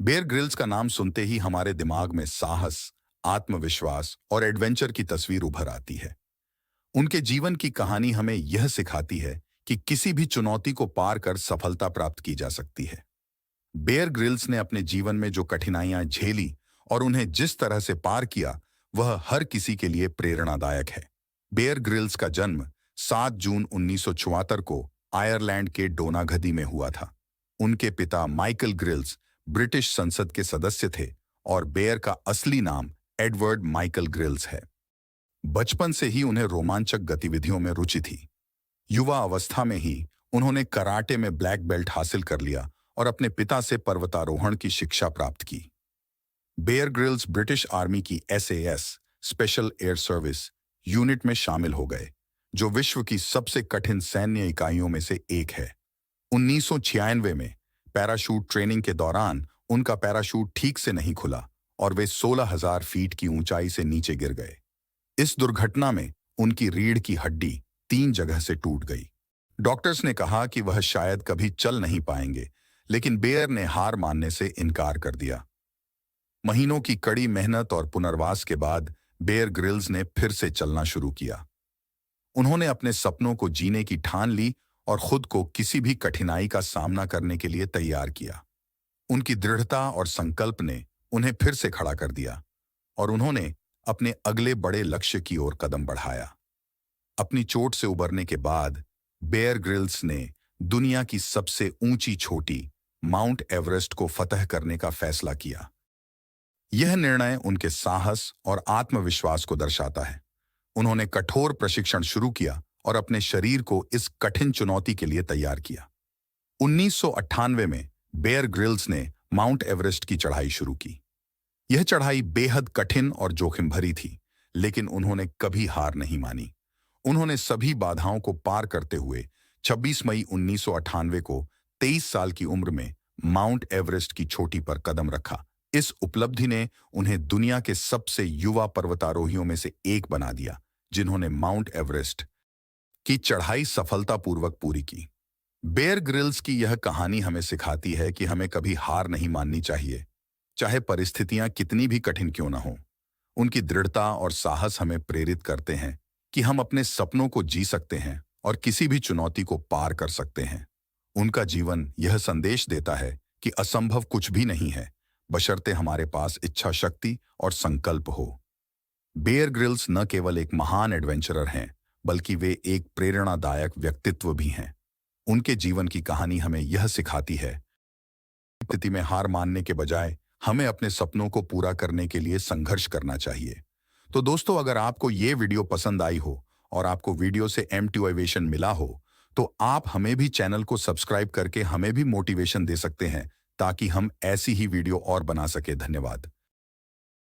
Bear Grylls का नाम सुनते ही हमारे दिमाग में साहस, आत्मविश्वास और एडवेंचर की तस्वीर उभर आती है। उनके जीवन की कहानी हमें यह सिखाती है कि किसी भी चुनौती को पार कर सफलता प्राप्त की जा सकती है। बेयर ग्रिल्स ने अपने जीवन में जो कठिनाइयां झेली और उन्हें जिस तरह से पार किया, वह हर किसी के लिए प्रेरणादायक है। बेयर ग्रिल्स का जन्म 7 जून 1974 को आयरलैंड के डोनागधी में हुआ था। उनके पिता माइकल ग्रिल्स ब्रिटिश संसद के सदस्य थे और बेयर का असली नाम एडवर्ड माइकल ग्रिल्स है। बचपन से ही उन्हें रोमांचक गतिविधियों में रुचि थी। युवा अवस्था में ही उन्होंने कराटे में ब्लैक बेल्ट हासिल कर लिया और अपने पिता से पर्वतारोहण की शिक्षा प्राप्त की। बेयर ग्रिल्स ब्रिटिश आर्मी की SAS special air service unit में शामिल हो गए, जो विश्व की सबसे कठिन सैन्य इकाइयों में से एक है। 1996 में पैराशूट ट्रेनिंग के दौरान उनका पैराशूट ठीक से नहीं खुला और वे 16,000 फीट की ऊंचाई से नीचे गिर गए। इस दुर्घटना में उनकी रीढ़ की हड्डी 3 जगह से टूट गई। डॉक्टर्स ने कहा कि वह शायद कभी चल नहीं पाएंगे, लेकिन बेयर ने हार मानने से इनकार कर दिया। महीनों की कड़ी मेहनत और पुनर्वास के बाद बेयर ग्रिल्स ने फिर से चलना शुरू किया। उन्होंने अपने सपनों को जीने की ठान ली और खुद को किसी भी कठिनाई का सामना करने के लिए तैयार किया। उनकी दृढ़ता और संकल्प ने उन्हें फिर से खड़ा कर दिया और उन्होंने अपने अगले बड़े लक्ष्य की ओर कदम बढ़ाया। अपनी चोट से उबरने के बाद बेयर ग्रिल्स ने दुनिया की सबसे ऊंची चोटी माउंट एवरेस्ट को फतह करने का फैसला किया। यह निर्णय उनके साहस और आत्मविश्वास को दर्शाता है। उन्होंने कठोर प्रशिक्षण शुरू किया और अपने शरीर को इस कठिन चुनौती के लिए तैयार किया। 1998 में बेयर ग्रिल्स ने माउंट एवरेस्ट की चढ़ाई शुरू की। यह चढ़ाई बेहद कठिन और जोखिम भरी थी, लेकिन उन्होंने कभी हार नहीं मानी। उन्होंने सभी बाधाओं को पार करते हुए 26 मई 1998 को 23 साल की उम्र में माउंट एवरेस्ट की चोटी पर कदम रखा। इस उपलब्धि ने उन्हें दुनिया के सबसे युवा पर्वतारोहियों में से एक बना दिया, जिन्होंने माउंट एवरेस्ट की चढ़ाई सफलतापूर्वक पूरी की। बेयर ग्रिल्स की यह कहानी हमें सिखाती है कि हमें कभी हार नहीं माननी चाहिए, चाहे परिस्थितियां कितनी भी कठिन क्यों न हो। उनकी दृढ़ता और साहस हमें प्रेरित करते हैं कि हम अपने सपनों को जी सकते हैं और किसी भी चुनौती को पार कर सकते हैं। उनका जीवन यह संदेश देता है कि असंभव कुछ भी नहीं है, बशर्ते हमारे पास इच्छा शक्ति और संकल्प हो। बेयर ग्रिल्स न केवल एक महान एडवेंचरर हैं, बल्कि वे एक प्रेरणादायक व्यक्तित्व भी हैं। उनके जीवन की कहानी हमें यह सिखाती है कि स्थिति में हार मानने के बजाय हमें अपने सपनों को पूरा करने के लिए संघर्ष करना चाहिए। तो दोस्तों, अगर आपको ये वीडियो पसंद आई हो और आपको वीडियो से मोटिवेशन मिला हो, तो आप हमें भी चैनल को सब्सक्राइब करके हमें भी मोटिवेशन दे सकते हैं, ताकि हम ऐसी ही वीडियो और बना सके। धन्यवाद।